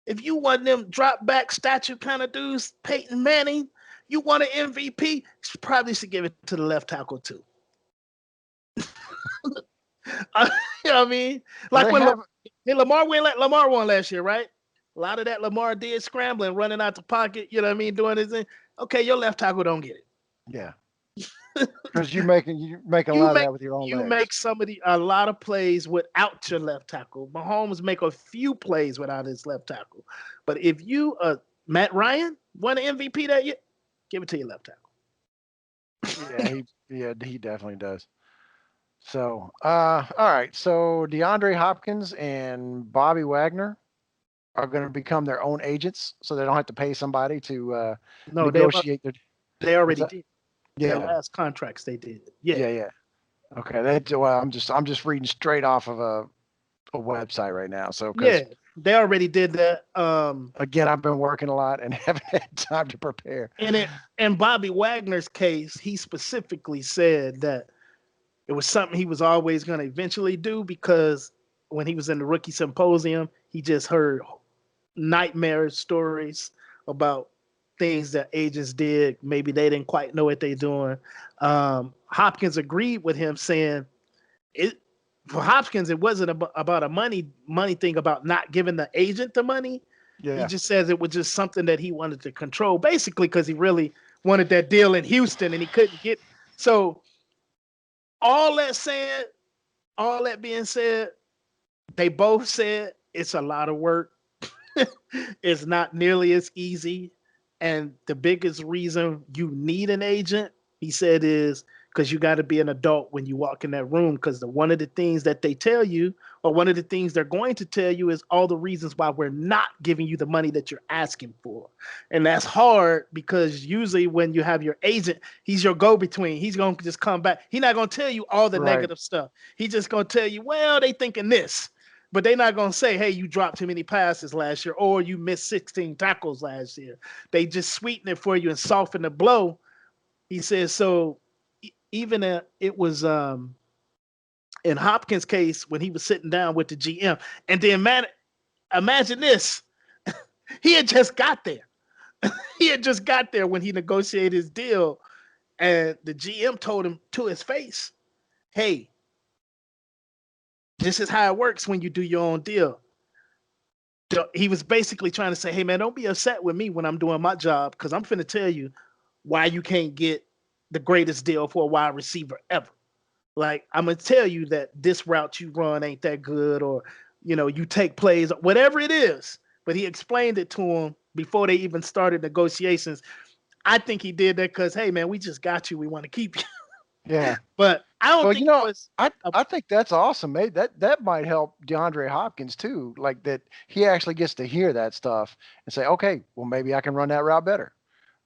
if you won them drop back statue kind of dudes, Peyton Manning, you won an MVP, you probably should give it to the left tackle too. You know what I mean? Like when Lamar won last year, right? A lot of that Lamar did scrambling, running out the pocket, you know what I mean, doing his thing. Okay, your left tackle don't get it. Yeah. Because you're making a lot of that with your own legs. You make a lot of plays without your left tackle. Mahomes make a few plays without his left tackle. But if you, Matt Ryan, won an MVP that year, give it to your left tackle. He definitely does. So, all right. So DeAndre Hopkins and Bobby Wagner are going to become their own agents, so they don't have to pay somebody to negotiate. They already did. Yeah, their last contracts they did. Yeah. Okay, I'm just reading straight off of a website right now. So they already did that. Again, I've been working a lot and haven't had time to prepare. And Bobby Wagner's case, he specifically said that it was something he was always going to eventually do because when he was in the rookie symposium, he just heard nightmare stories about things that agents did. Maybe they didn't quite know what they're doing. Hopkins agreed with him, saying for Hopkins, it wasn't about a money thing about not giving the agent the money. Yeah. He just says it was just something that he wanted to control, basically because he really wanted that deal in Houston and he couldn't get. So all that being said, they both said it's a lot of work. It's not nearly as easy. And the biggest reason you need an agent, he said, is because you got to be an adult when you walk in that room. Because one of the things that they tell you, or one of the things they're going to tell you, is all the reasons why we're not giving you the money that you're asking for. And that's hard because usually when you have your agent, he's your go-between. He's going to just come back. He's not going to tell you all the negative stuff. He's just going to tell you, well, they thinking this. But they're not going to say, hey, you dropped too many passes last year or you missed 16 tackles last year. They just sweeten it for you and soften the blow. He says, so even it was in Hopkins' case when he was sitting down with the GM. And then imagine this. He had just got there. He had just got there when he negotiated his deal. And the GM told him to his face, hey, this is how it works when you do your own deal. He was basically trying to say, hey, man, don't be upset with me when I'm doing my job because I'm finna tell you why you can't get the greatest deal for a wide receiver ever. Like, I'm going to tell you that this route you run ain't that good or, you take plays, whatever it is. But he explained it to him before they even started negotiations. I think he did that because, hey, man, we just got you. We want to keep you. Yeah. But I don't think I think that's awesome. Maybe that might help DeAndre Hopkins too. Like that he actually gets to hear that stuff and say, okay, well maybe I can run that route better.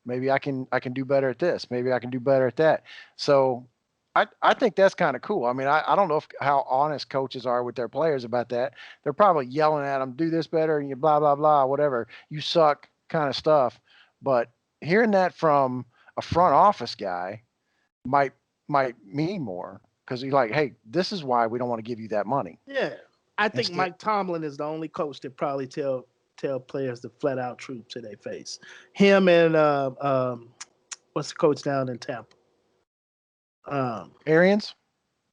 Maybe I can do better at this. Maybe I can do better at that. So I think that's kind of cool. I mean, I don't know how honest coaches are with their players about that. They're probably yelling at them, do this better, and you blah, blah, blah, whatever. You suck kind of stuff. But hearing that from a front office guy might mean more because he's like, hey, this is why we don't want to give you that money. Yeah, I think Instead, Mike Tomlin is the only coach that probably tell players the flat out truth to their face. Him and what's the coach down in Tampa? Arians.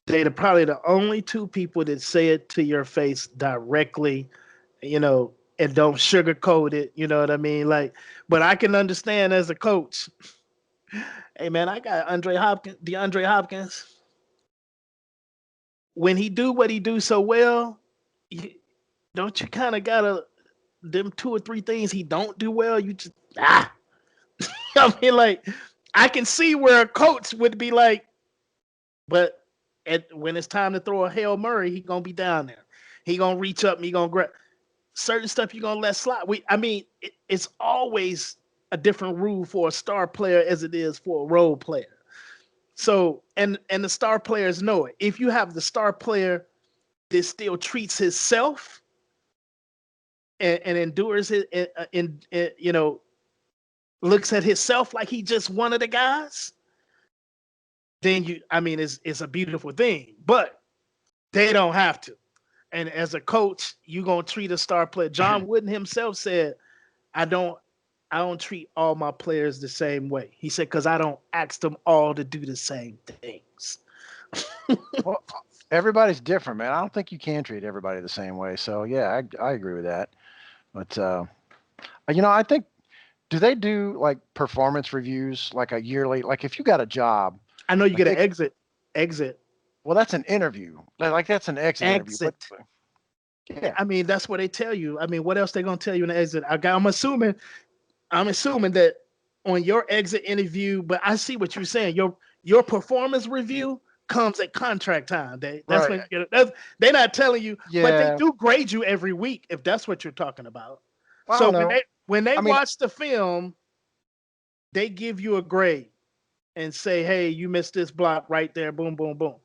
They're probably the only two people that say it to your face directly, and don't sugarcoat it. You know what I mean? Like, but I can understand as a coach. Hey man, I got DeAndre Hopkins. When he do what he do so well, don't you kind of gotta them 2 or 3 things he don't do well? You just I mean, like, I can see where a coach would be like, but when it's time to throw a Hail Murray, he gonna be down there. He gonna reach up and he gonna grab certain stuff. You gonna let slide. It's always a different rule for a star player as it is for a role player. So, and the star players know it. If you have the star player that still treats himself and endures it, and looks at himself like he just one of the guys, then it's a beautiful thing. But they don't have to. And as a coach, you're gonna treat a star player. John Wooden himself said, I don't treat all my players the same way. He said, because I don't ask them all to do the same things. Well, everybody's different, man. I don't think you can treat everybody the same way. So yeah, I agree with that. But I think, do they do like performance reviews, like a yearly? Like if you got a job, I know you like get an exit. well, that's an interview. Like that's an exit interview. But, yeah, I mean, that's what they tell you. I mean, what else they gonna tell you in the exit? I'm assuming that on your exit interview, but I see what you're saying. Your performance review comes at contract time. That's right. when you get it. They're not telling you, but they Yeah. do grade you every week if that's what you're talking about. I So don't know. when they I mean, watch the film, they give you a grade and say, hey, you missed this block right there. Boom, boom, boom.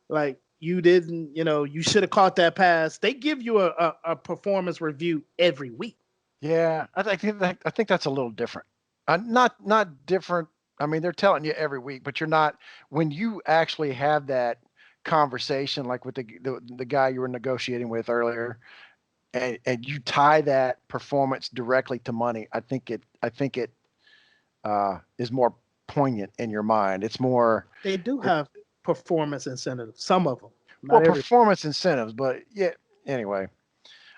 Like you didn't, you should have caught that pass. They give you a performance review every week. yeah, I think that's a little different. Not different. I mean, they're telling you every week, but you're not when you actually have that conversation, like with the guy you were negotiating with earlier, and you tie that performance directly to money. I think it is more poignant in your mind. It's more They do have performance incentives, some of them, well not every. performance incentives, but yeah. Anyway,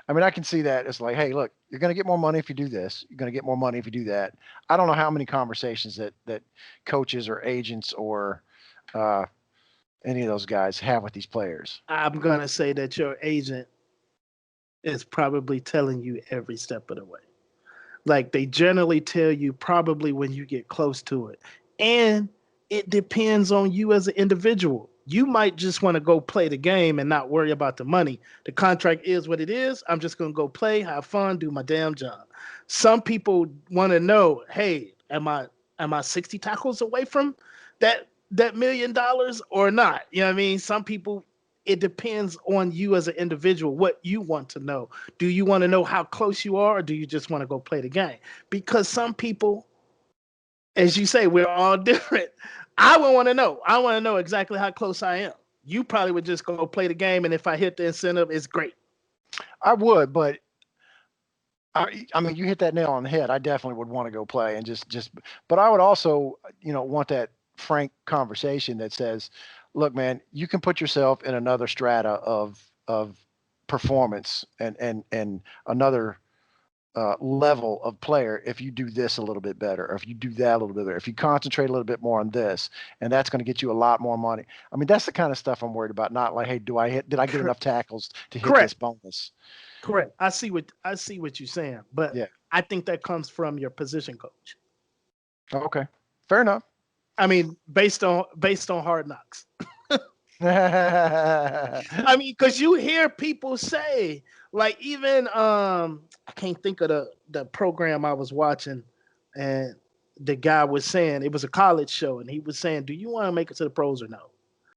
I mean, I can see that. It's like, hey, look, you're going to get more money if you do this. You're going to get more money if you do that. I don't know how many conversations that coaches or agents or uh, any of those guys have with these players. I'm gonna say that your agent is probably telling you every step of the way. Like they generally tell you probably when you get close to it. And it depends on you as an individual. You might just want to go play the game and not worry about the money. The contract is what it is. I'm just going to go play, have fun, do my damn job. Some people want to know, hey, am I 60 tackles away from that $1 million or not? You know what I mean? Some people, it depends on you as an individual, what you want to know. Do you want to know how close you are, or do you just want to go play the game? Because some people, as you say, we're all different. I would want to know. I want to know exactly how close I am. You probably would just go play the game, and if I hit the incentive, it's great. I would, but I mean, you hit that nail on the head. I definitely would want to go play and but I would also, want that frank conversation that says, look, man, you can put yourself in another strata of performance and another level of player if you do this a little bit better, or if you do that a little bit better, if you concentrate a little bit more on this, and that's going to get you a lot more money. I mean, that's the kind of stuff I'm worried about. Not like, hey, did I get enough tackles to hit this Correct. bonus? Correct. I see what you're saying, but Yeah. I think that comes from your position coach. Okay. Fair enough. I mean, based on Hard Knocks. I mean, because you hear people say, like, even I can't think of the program I was watching, and the guy was saying it was a college show, and he was saying, "Do you want to make it to the pros or no?"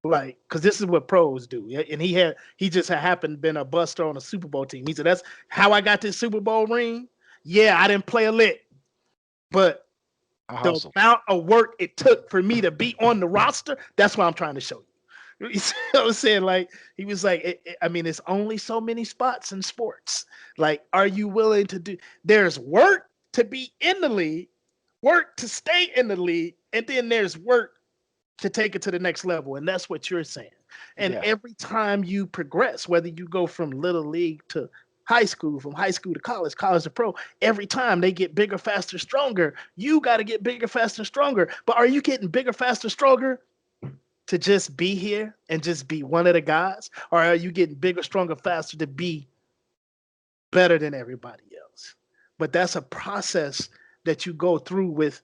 Like, because this is what pros do. And he just happened been a buster on a Super Bowl team. He said, "That's how I got this Super Bowl ring." Yeah, I didn't play a lick, but I The hustled. amount of work it took for me to be on the roster, that's what I'm trying to show you. You see what I'm saying? Like, he was like, I mean, it's only so many spots in sports. Like, are you willing to do? There's work to be in the league, work to stay in the league, and then there's work to take it to the next level. And that's what you're saying. And Yeah. every time you progress, whether you go from little league to high school, from high school to college, college to pro, every time they get bigger, faster, stronger, you got to get bigger, faster, stronger. But are you getting bigger, faster, stronger to just be here and just be one of the guys? Or are you getting bigger, stronger, faster to be better than everybody else? But that's a process that you go through with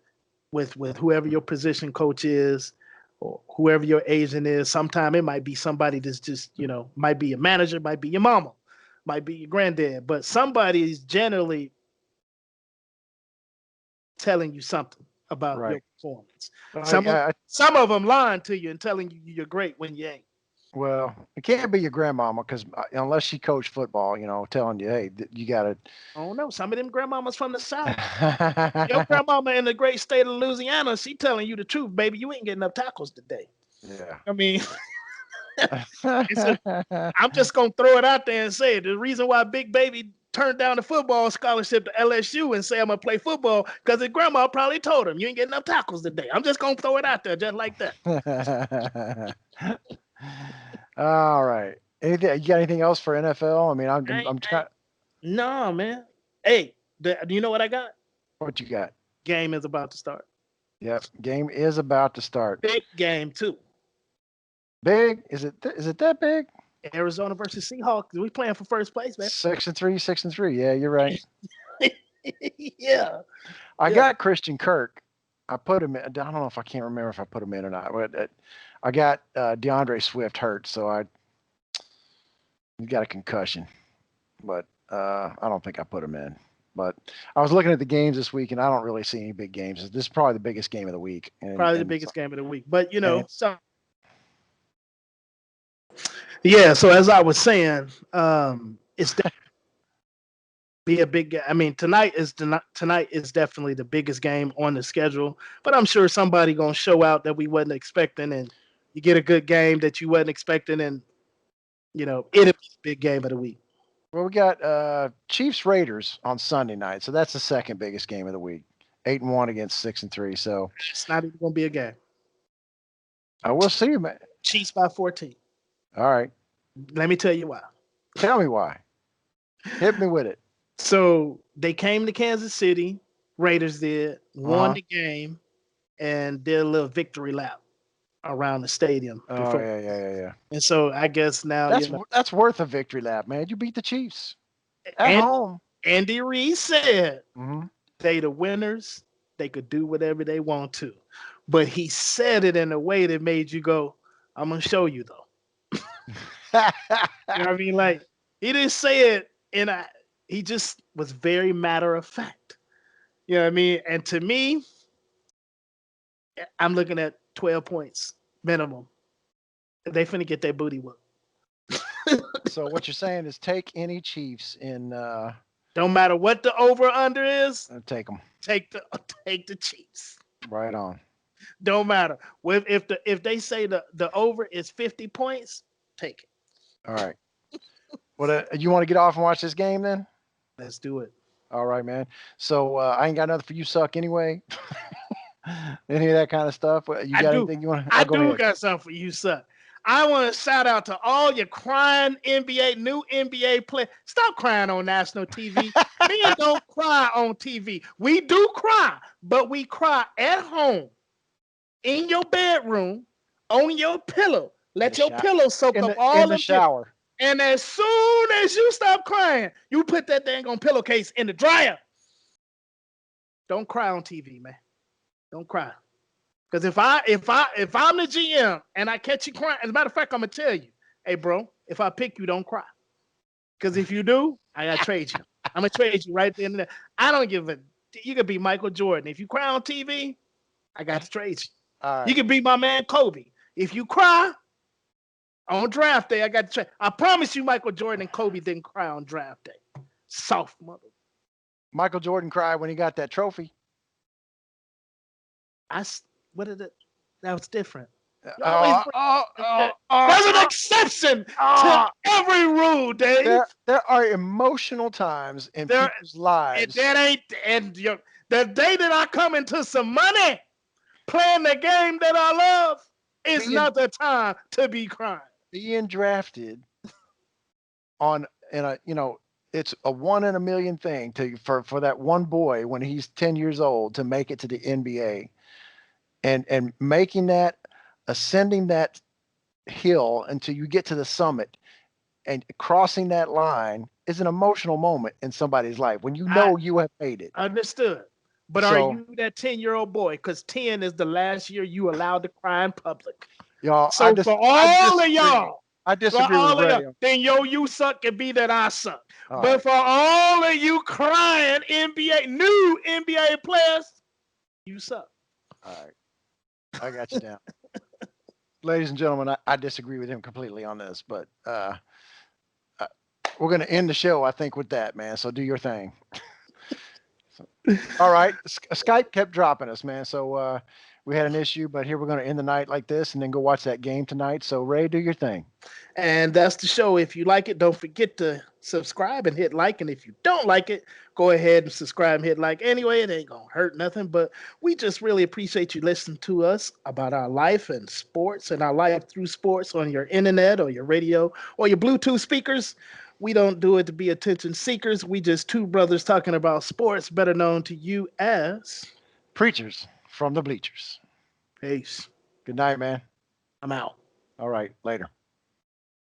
whoever your position coach is or whoever your agent is. Sometimes it might be somebody that's just, might be your manager, might be your mama, might be your granddad, but somebody is generally telling you something about your Right. performance. But Some of them lying to you and telling you you're great when you ain't. well, it can't be your grandmama because unless she coached football, telling you, hey, you got to. I don't know. Some of them grandmamas from the South. Your grandmama in the great state of Louisiana, she telling you the truth, baby. You ain't getting enough tackles today. Yeah. I mean, I'm just gonna throw it out there and say it. The reason why Big Baby turned down the football scholarship to LSU and say I'm gonna play football because his grandma probably told him you ain't getting enough tackles today. I'm just gonna throw it out there just like that. All right. Anything? You got anything else for NFL? I mean, I'm trying. No, man. Hey, do you know what I got? What you got? Game is about to start. Yep. Game is about to start. Big game too. Big? Is it that big? Arizona versus Seahawks. We playing for first place, man. 6-3, 6-3. Yeah, you're right. Yeah. I got Christian Kirk. I put him in. I don't know if I can't remember if I put him in or not. But I got DeAndre Swift hurt, so he got a concussion. But I don't think I put him in. But I was looking at the games this week, and I don't really see any big games. This is probably the biggest game of the week. Probably the biggest game of the week. But yeah. So as I was saying, it's be a big. I mean, tonight is definitely the biggest game on the schedule. But I'm sure somebody gonna show out that we wasn't expecting, and you get a good game that you wasn't expecting, and it'll be the big game of the week. Well, we got Chiefs Raiders on Sunday night, so that's the second biggest game of the week. 8-1 against 6-3. So it's not even gonna be a game. I will see, man. Chiefs by 14. All right. Let me tell you why. Tell me why. Hit me with it. So they came to Kansas City. Raiders did, won the game, and did a little victory lap around the stadium. Oh, yeah. And so I guess now that's worth a victory lap, man. You beat the Chiefs at home. Andy Reid said they the winners. They could do whatever they want to. But he said it in a way that made you go, I'm going to show you, though. You know what I mean? Like, he didn't say it he just was very matter of fact. You know what I mean? And to me, I'm looking at 12 points minimum. They finna get their booty whooped. So what you're saying is take any Chiefs in. Don't matter what the over under is. Take them. Take the Chiefs. Right on. Don't matter. If they say the over is 50 points, take it. All right. What you want to get off and watch this game then? Let's do it. All right, man. So I ain't got nothing for you, suck anyway. Any of that kind of stuff. You got anything you want? I do got something for you, suck. I want to shout out to all your crying new NBA players. Stop crying on national TV. Men don't cry on TV. We do cry, but we cry at home, in your bedroom, on your pillow. Let your pillow soak up all in the shower. And as soon as you stop crying, you put that dang on pillowcase in the dryer. Don't cry on TV, man. Don't cry. Because if I'm the GM and I catch you crying, as a matter of fact, I'm gonna tell you, hey, bro, if I pick you, don't cry. Because if you do, I gotta trade you. I'm gonna trade you right there and there. I don't give a. You could be Michael Jordan. If you cry on TV, I got to trade you. Right. You could be my man Kobe. If you cry on draft day, I got to trade. I promise you, Michael Jordan and Kobe didn't cry on draft day. Soft mother. Michael Jordan cried when he got that trophy. What did it? That was different. You always Oh, oh, oh, There's an oh, exception to oh. every rule, Dave. There are emotional times in There, people's lives. that ain't the day that I come into some money playing the game that I love is Being- not the time to be crying. Being drafted it's a 1 in a million thing for that one boy when he's 10 years old to make it to the NBA, and making that, ascending that hill until you get to the summit and crossing that line is an emotional moment in somebody's life when you know you have made it. Understood. But are you that 10-year-old boy? Because 10 is the last year you allowed to cry in public. Y'all, So for all of y'all, I disagree with Ray. then you suck can be that I suck. All but right. for all of you crying new NBA players, you suck. All right. I got you down. Ladies and gentlemen, I disagree with him completely on this, but we're going to end the show, I think, with that, man. So do your thing. All right. Skype kept dropping us, man. So we had an issue, but here we're going to end the night like this and then go watch that game tonight. So Ray, do your thing. And that's the show. If you like it, don't forget to subscribe and hit like. And if you don't like it, go ahead and subscribe and hit like. Anyway, it ain't going to hurt nothing. But we just really appreciate you listening to us about our life and sports and our life through sports on your internet or your radio or your Bluetooth speakers. We don't do it to be attention seekers. We just two brothers talking about sports, better known to you as Preachers from the Bleachers. Peace. Good night, man. I'm out. All right. Later.